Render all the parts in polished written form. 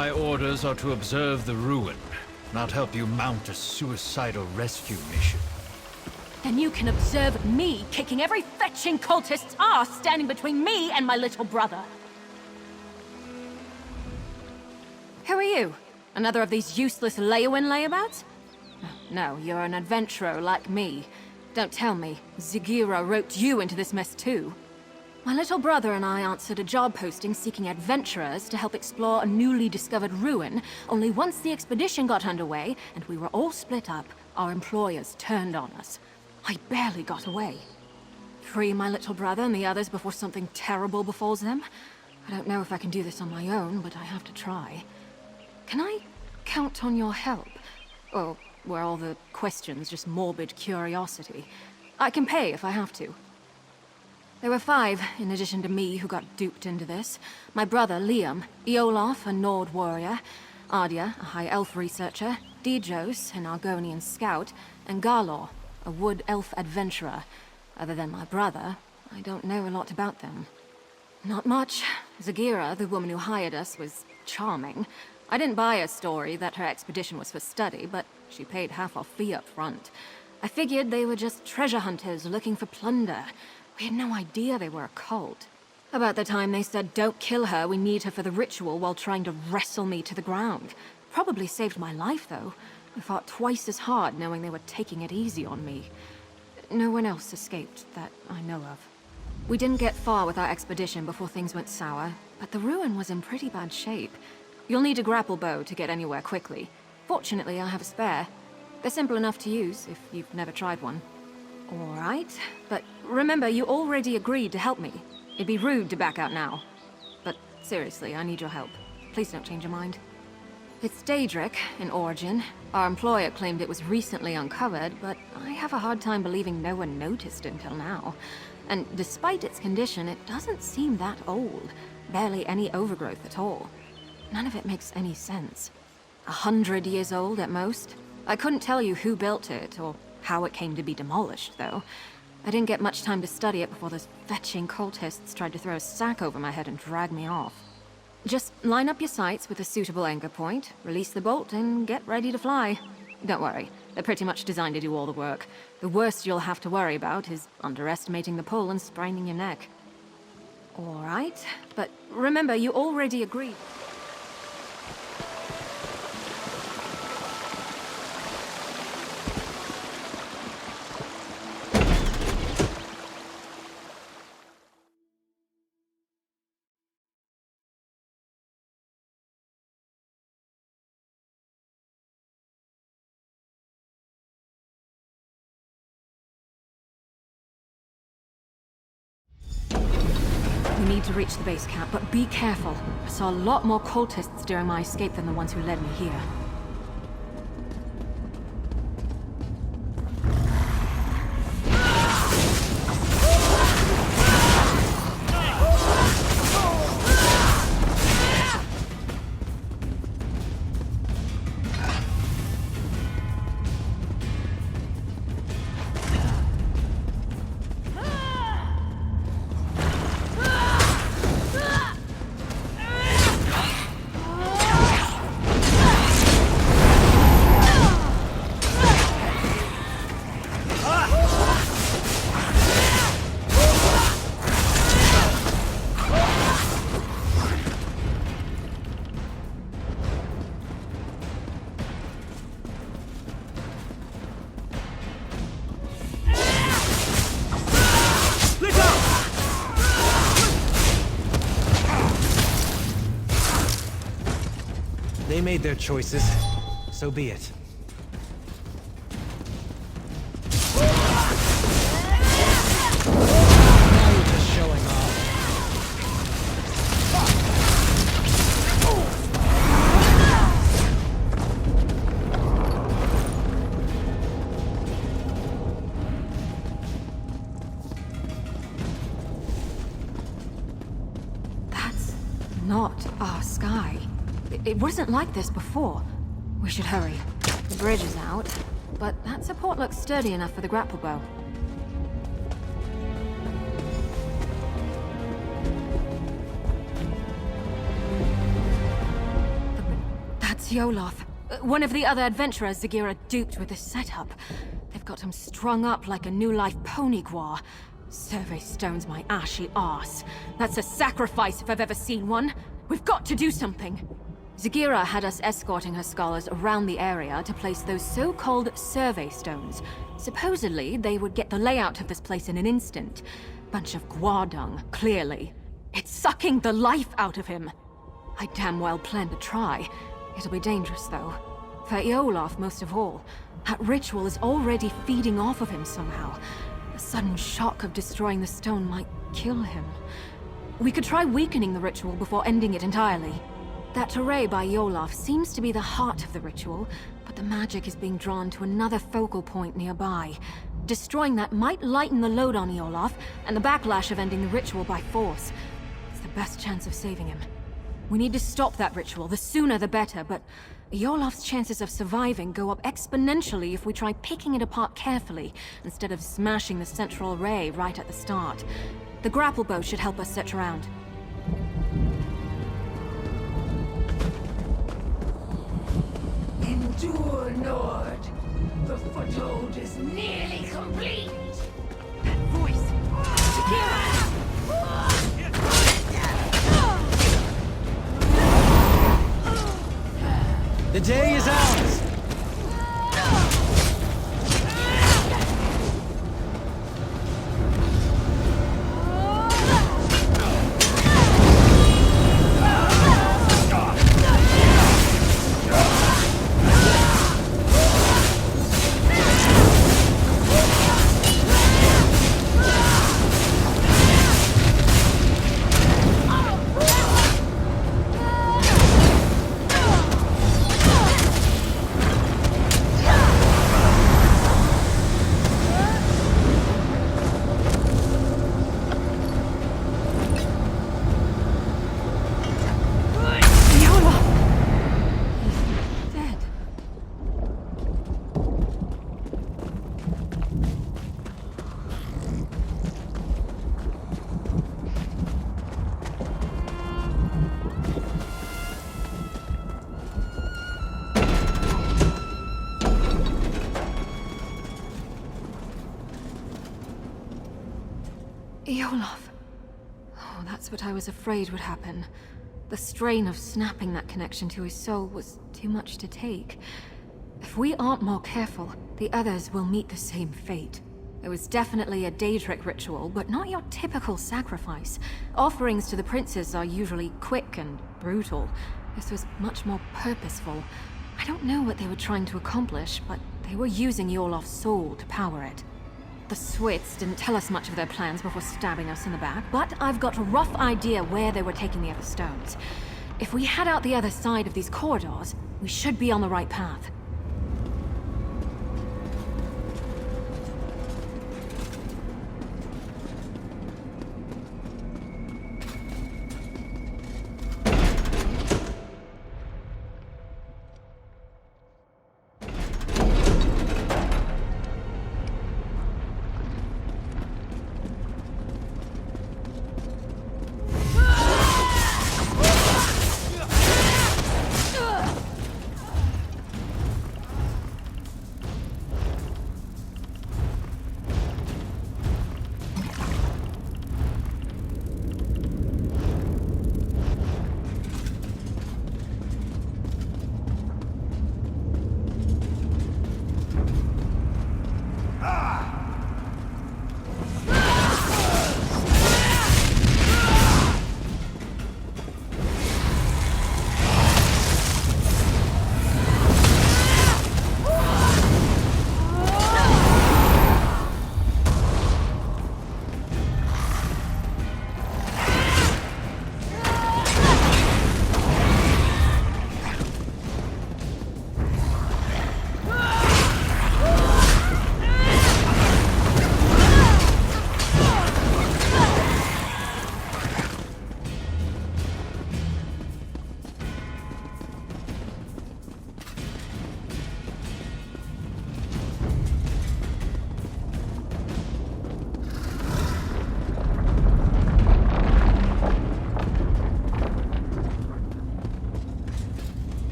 My orders are to observe the ruin, not help you mount a suicidal rescue mission. Then you can observe me kicking every fetching cultist's ass standing between me and my little brother. Who are you? Another of these useless lay-in layabouts? No, you're an adventurer like me. Don't tell me, Zagira roped you into this mess too. My little brother and I answered a job posting seeking adventurers to help explore a newly discovered ruin, only once the expedition got underway and we were all split up, our employers turned on us. I barely got away. Free my little brother and the others before something terrible befalls them? I don't know if I can do this on my own, but I have to try. Can I count on your help? Or were all the questions just morbid curiosity? I can pay if I have to. There were 5, in addition to me, who got duped into this. My brother, Liam, Eolaf, a Nord warrior, Ardia, a High Elf researcher, Dijos, an Argonian scout, and Garlor, a Wood Elf adventurer. Other than my brother, I don't know a lot about them. Not much. Zagira, the woman who hired us, was charming. I didn't buy a story that her expedition was for study, but she paid half our fee up front. I figured they were just treasure hunters looking for plunder. We had no idea they were a cult. About the time they said, "Don't kill her, we need her for the ritual," while trying to wrestle me to the ground. Probably saved my life, though. I fought twice as hard knowing they were taking it easy on me. No one else escaped that I know of. We didn't get far with our expedition before things went sour, but the ruin was in pretty bad shape. You'll need a grapple bow to get anywhere quickly. Fortunately, I have a spare. They're simple enough to use if you've never tried one. All right, but remember, you already agreed to help me. It'd be rude to back out now. But seriously, I need your help. Please don't change your mind. It's Daedric, in origin. Our employer claimed it was recently uncovered, but I have a hard time believing no one noticed until now. And despite its condition, it doesn't seem that old. Barely any overgrowth at all. None of it makes any sense. 100 years old at most. I couldn't tell you who built it, or how it came to be demolished, though. I didn't get much time to study it before those fetching cultists tried to throw a sack over my head and drag me off. Just line up your sights with a suitable anchor point, release the bolt, and get ready to fly. Don't worry, they're pretty much designed to do all the work. The worst you'll have to worry about is underestimating the pull and spraining your neck. All right, but remember, you already agreed. We need to reach the base camp, but be careful. I saw a lot more cultists during my escape than the ones who led me here. They made their choices. So be it. Now you're just showing off. That's not our sky. It wasn't like this before. We should hurry. The bridge is out, but that support looks sturdy enough for the grapple bow. It's Yolov. One of the other adventurers Zagira duped with this setup. They've got him strung up like a new life pony guar. Survey stones my ashy arse. That's a sacrifice if I've ever seen one. We've got to do something. Zagira had us escorting her scholars around the area to place those so-called survey stones. Supposedly, they would get the layout of this place in an instant. Bunch of guar dung, clearly. It's sucking the life out of him. I damn well plan to try. It'll be dangerous, though. For Yolov, most of all. That ritual is already feeding off of him somehow. The sudden shock of destroying the stone might kill him. We could try weakening the ritual before ending it entirely. That array by Yolov seems to be the heart of the ritual, but the magic is being drawn to another focal point nearby. Destroying that might lighten the load on Yolov, and the backlash of ending the ritual by force. It's the best chance of saving him. We need to stop that ritual, the sooner the better, but Yolov's chances of surviving go up exponentially if we try picking it apart carefully, instead of smashing the central array right at the start. The grapple bow should help us search around. Endure, Nord. The foothold is nearly complete. That voice! Zagira! The day is ours! Yolov. Oh, that's what I was afraid would happen. The strain of snapping that connection to his soul was too much to take. If we aren't more careful, the others will meet the same fate. It was definitely a Daedric ritual, but not your typical sacrifice. Offerings to the princes are usually quick and brutal. This was much more purposeful. I don't know what they were trying to accomplish, but they were using Yolov's soul to power it. The Swits didn't tell us much of their plans before stabbing us in the back, but I've got a rough idea where they were taking the other stones. If we head out the other side of these corridors, we should be on the right path.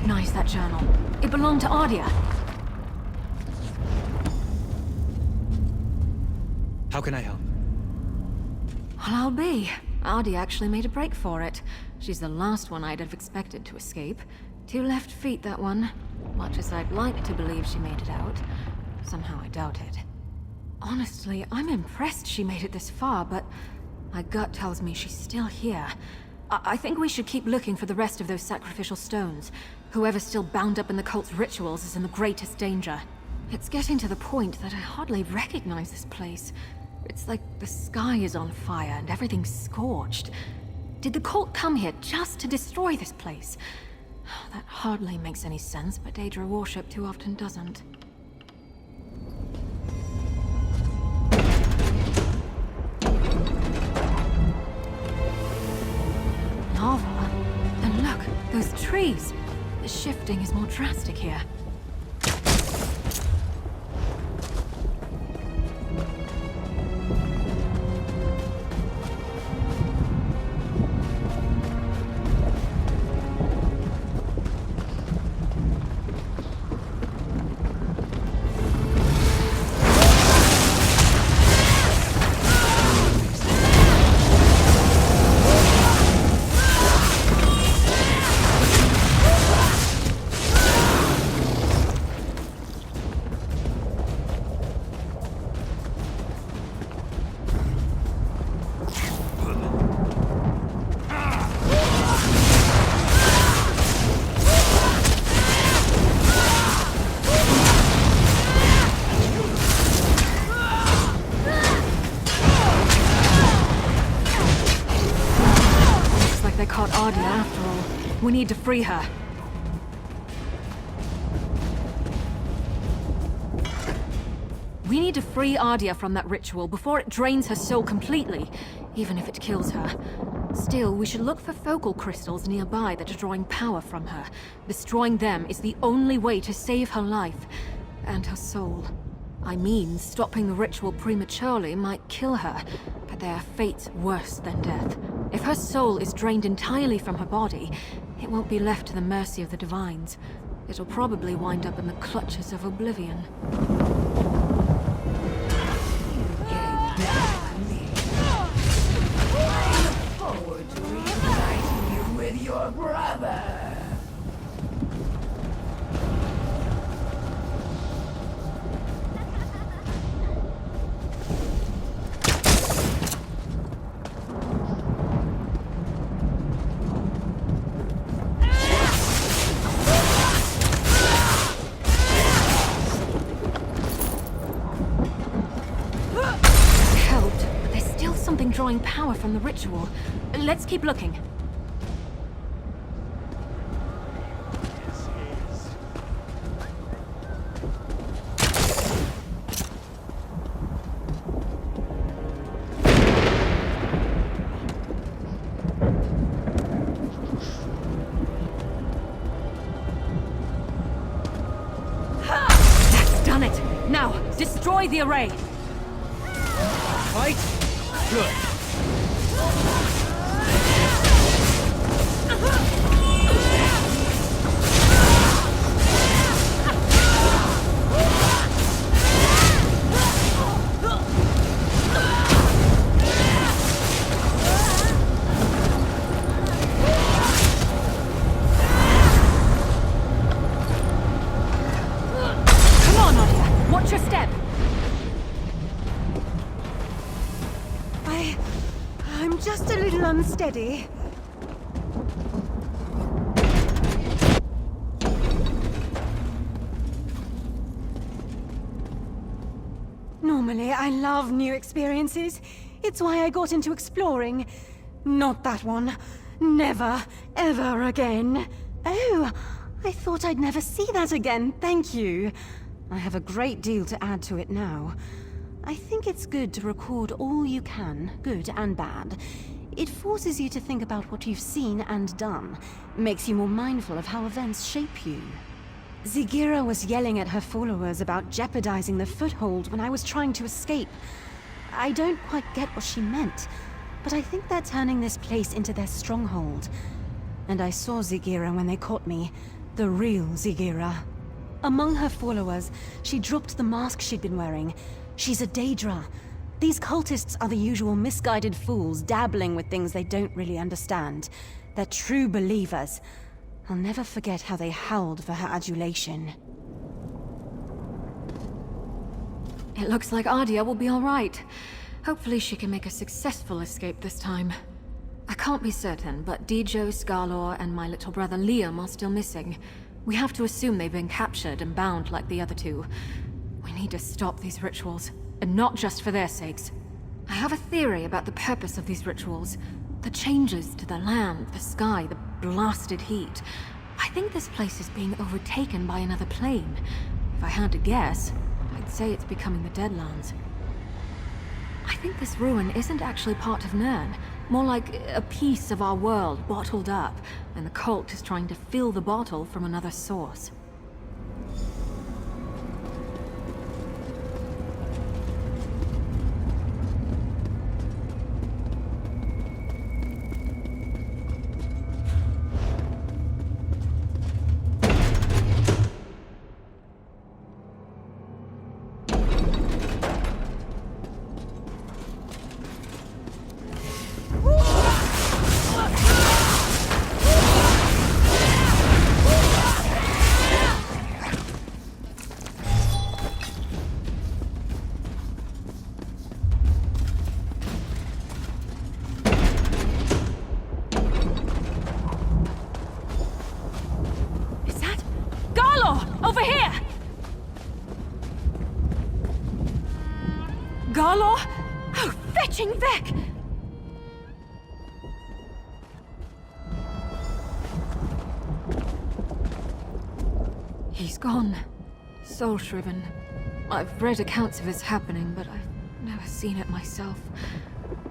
recognize that journal. It belonged to Ardia. How can I help? Well, I'll be. Ardia actually made a break for it. She's the last one I'd have expected to escape. 2 left feet, that one. Much as I'd like to believe she made it out, somehow I doubt it. Honestly, I'm impressed she made it this far, but my gut tells me she's still here. I think we should keep looking for the rest of those sacrificial stones. Whoever's still bound up in the cult's rituals is in the greatest danger. It's getting to the point that I hardly recognize this place. It's like the sky is on fire and everything's scorched. Did the cult come here just to destroy this place? That hardly makes any sense, but Daedra worship too often doesn't. Lava? And look, those trees! The shifting is more drastic here. We need to free her. We need to free Ardia from that ritual before it drains her soul completely, even if it kills her. Still, we should look for focal crystals nearby that are drawing power from her. Destroying them is the only way to save her life and her soul. I mean, stopping the ritual prematurely might kill her, but there are fates worse than death. If her soul is drained entirely from her body, it won't be left to the mercy of the Divines. It'll probably wind up in the clutches of oblivion. I look forward to reuniting you with your brother. Drawing power from the ritual. Let's keep looking. That's done it. Now, destroy the array. Fight? Good. Come on, Nadia. Watch your step. I'm just a little unsteady. Normally, I love new experiences. It's why I got into exploring. Not that one. Never, ever again. Oh, I thought I'd never see that again. Thank you. I have a great deal to add to it now. I think it's good to record all you can, good and bad. It forces you to think about what you've seen and done. Makes you more mindful of how events shape you. Zigira was yelling at her followers about jeopardizing the foothold when I was trying to escape. I don't quite get what she meant, but I think they're turning this place into their stronghold. And I saw Zigira when they caught me. The real Zigira. Among her followers, she dropped the mask she'd been wearing. She's a Daedra. These cultists are the usual misguided fools dabbling with things they don't really understand. They're true believers. I'll never forget how they howled for her adulation. It looks like Ardia will be all right. Hopefully she can make a successful escape this time. I can't be certain, but Dijo, Scarlor, and my little brother Liam are still missing. We have to assume they've been captured and bound like the other two. We need to stop these rituals, and not just for their sakes. I have a theory about the purpose of these rituals. The changes to the land, the sky, the blasted heat. I think this place is being overtaken by another plane. If I had to guess, I'd say it's becoming the Deadlands. I think this ruin isn't actually part of Nirn. More like a piece of our world bottled up, and the cult is trying to fill the bottle from another source. Over here! Garlor? Oh, fetching Vec! He's gone. Soul-shriven. I've read accounts of this happening, but I've never seen it myself.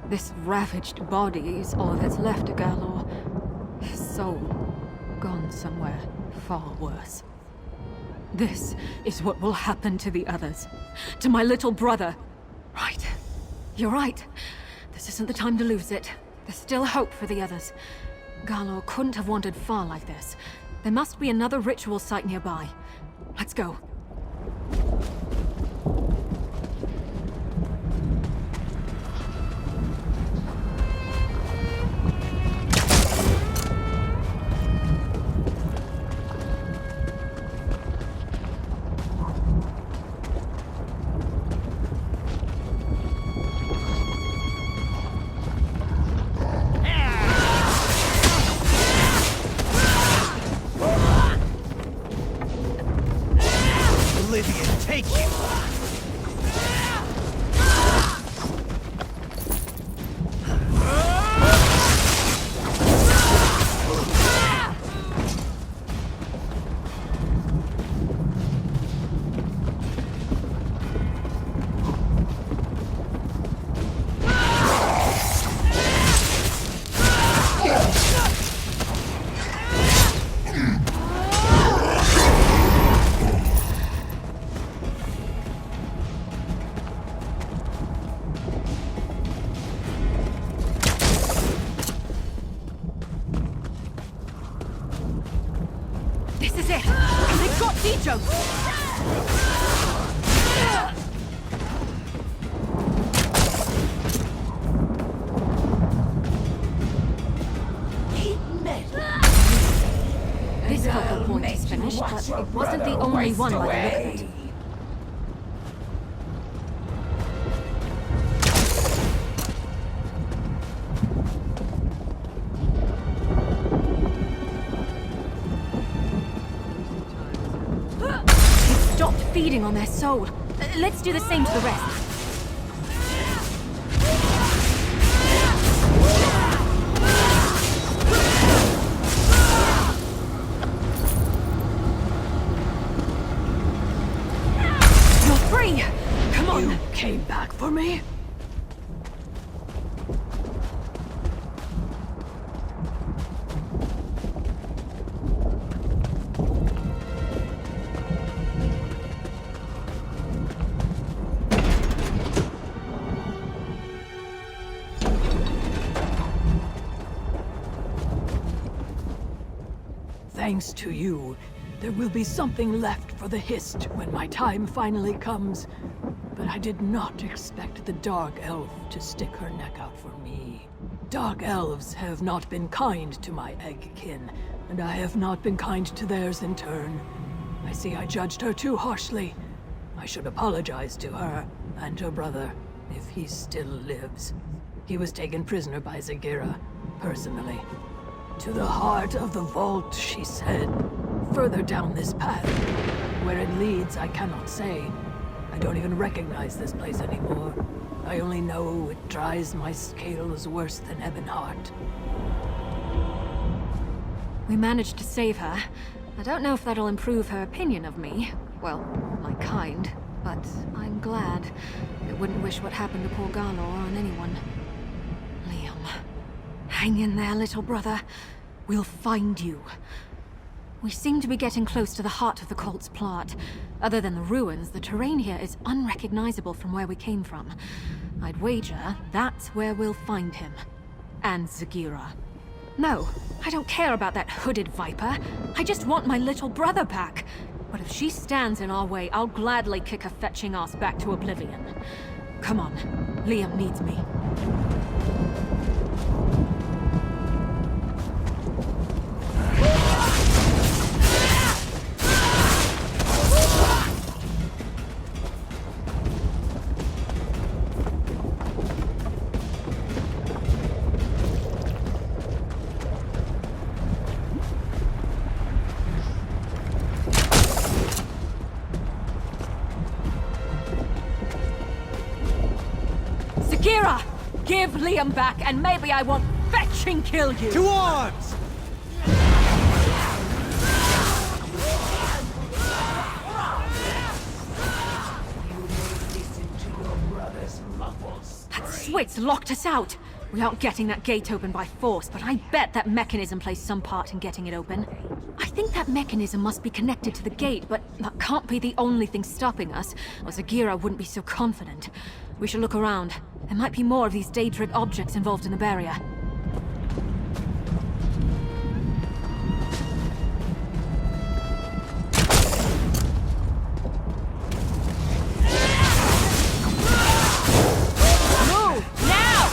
This ravaged body is all that's left of Garlor. His soul gone somewhere far worse. This is what will happen to the others. To my little brother. Right. You're right. This isn't the time to lose it. There's still hope for the others. Garlor couldn't have wandered far like this. There must be another ritual site nearby. Let's go. Take you! This is it! And they've got Dijo! This focal point is finished, but it wasn't the only one by the look of it. Feeding on their soul. Let's do the same to the rest. You're free! Come on! You came back for me? Thanks to you, There will be something left for the Hist when my time finally comes. But I did not expect the Dark Elf to stick her neck out for me. Dark Elves have not been kind to my Eggkin, and I have not been kind to theirs in turn. I see I judged her too harshly. I should apologize to her and her brother, if he still lives. He was taken prisoner by Zagira, personally. To the heart of the vault, she said. Further down this path. Where it leads, I cannot say. I don't even recognize this place anymore. I only know it dries my scales worse than Ebonheart. We managed to save her. I don't know if that'll improve her opinion of me. Well, my kind. But I'm glad. I wouldn't wish what happened to poor Garlor on anyone. Liam. Hang in there, little brother. We'll find you. We seem to be getting close to the heart of the cult's plot. Other than the ruins, the terrain here is unrecognizable from where we came from. I'd wager that's where we'll find him. And Zagira. No, I don't care about that hooded viper. I just want my little brother back. But if she stands in our way, I'll gladly kick her fetching ass back to oblivion. Come on, Liam needs me. Kira! Give Liam back, and maybe I won't fetch and kill you! To arms! That Swit's locked us out! We aren't getting that gate open by force, but I bet that mechanism plays some part in getting it open. I think that mechanism must be connected to the gate, but that can't be the only thing stopping us, or Zagira wouldn't be so confident. We should look around. There might be more of these Daedric objects involved in the barrier. Move! Now!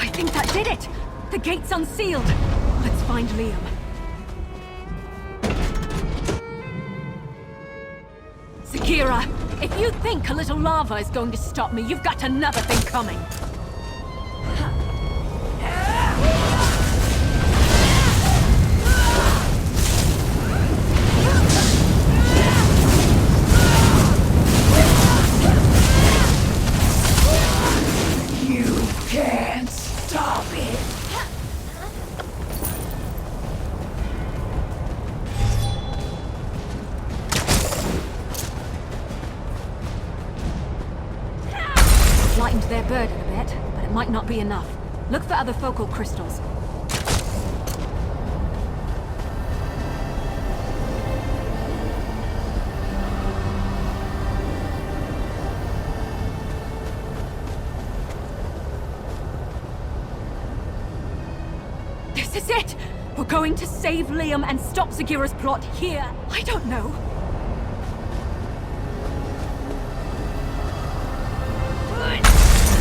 I think that did it! The gate's unsealed! Let's find Liam. Zagira, if you think a little lava is going to stop me, you've got another thing coming! You can't stop it! Lightened their burden a bit, but it might not be enough. Look for other focal crystals. This is it! We're going to save Liam and stop Zagira's plot here. I don't know.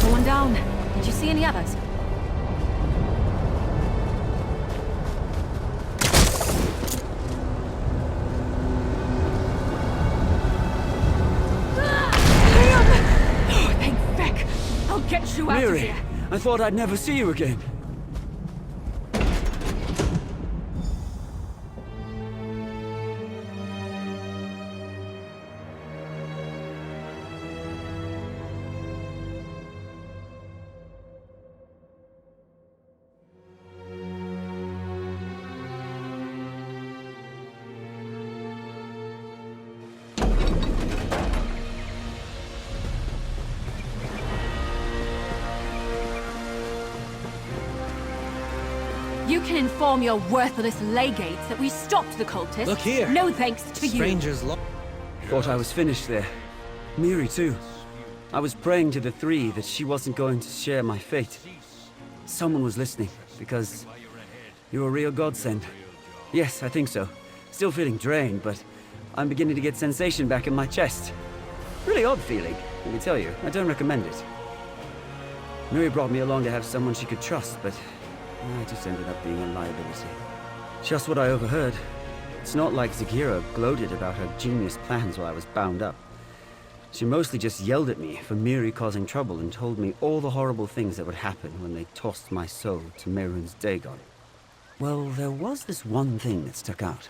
Another one down. Did you see any others? Liam! Oh, thank feck. I'll get you out of Miri, here. I thought I'd never see you again. You can inform your worthless legates that we stopped the cultists. Look here. No thanks to you. Strangers Thought I was finished there. Miri, too. I was praying to the three that she wasn't going to share my fate. Someone was listening, because you're a real godsend. Yes, I think so. Still feeling drained, but I'm beginning to get sensation back in my chest. Really odd feeling, let me tell you. I don't recommend it. Miri brought me along to have someone she could trust, but I just ended up being a liability. Just what I overheard. It's not like Zagira gloated about her genius plans while I was bound up. She mostly just yelled at me for Miri causing trouble and told me all the horrible things that would happen when they tossed my soul to Mehrunes Dagon. Well, there was this one thing that stuck out.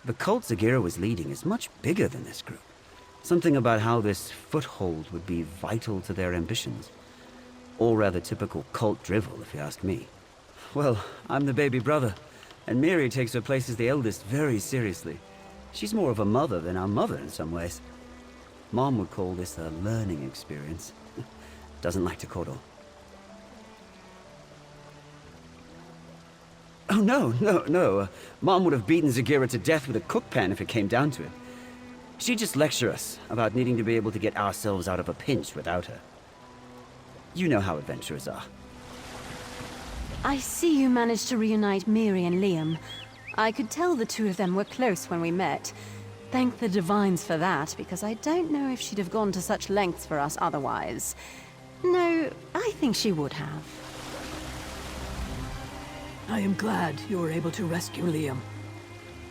The cult Zagira was leading is much bigger than this group. Something about how this foothold would be vital to their ambitions. All rather typical cult drivel, if you ask me. Well, I'm the baby brother, and Miri takes her place as the eldest very seriously. She's more of a mother than our mother in some ways. Mom would call this a learning experience. Doesn't like to coddle. Oh, no. Mom would have beaten Zagira to death with a cookpan if it came down to it. She'd just lecture us about needing to be able to get ourselves out of a pinch without her. You know how adventurers are. I see you managed to reunite Miri and Liam. I could tell the two of them were close when we met. Thank the Divines for that, because I don't know if she'd have gone to such lengths for us otherwise. No, I think she would have. I am glad you were able to rescue Liam.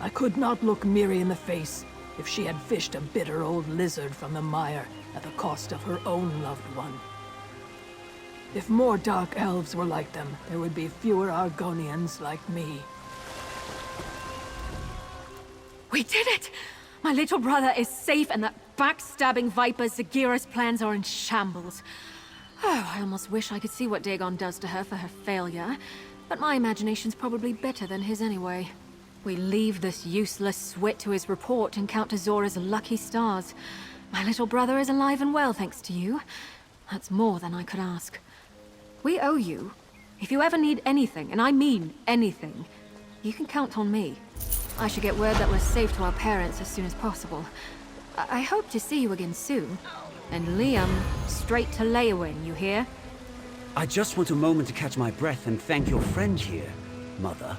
I could not look Miri in the face if she had fished a bitter old lizard from the mire at the cost of her own loved one. If more Dark Elves were like them, there would be fewer Argonians like me. We did it! My little brother is safe, and that backstabbing viper Zagira's plans are in shambles. Oh, I almost wish I could see what Dagon does to her for her failure. But my imagination's probably better than his anyway. We leave this useless swit to his report and count to Zora's lucky stars. My little brother is alive and well, thanks to you. That's more than I could ask. We owe you. If you ever need anything, and I mean anything, you can count on me. I should get word that we're safe to our parents as soon as possible. I hope to see you again soon. And Liam, straight to Leyawen, you hear? I just want a moment to catch my breath and thank your friend here, Mother.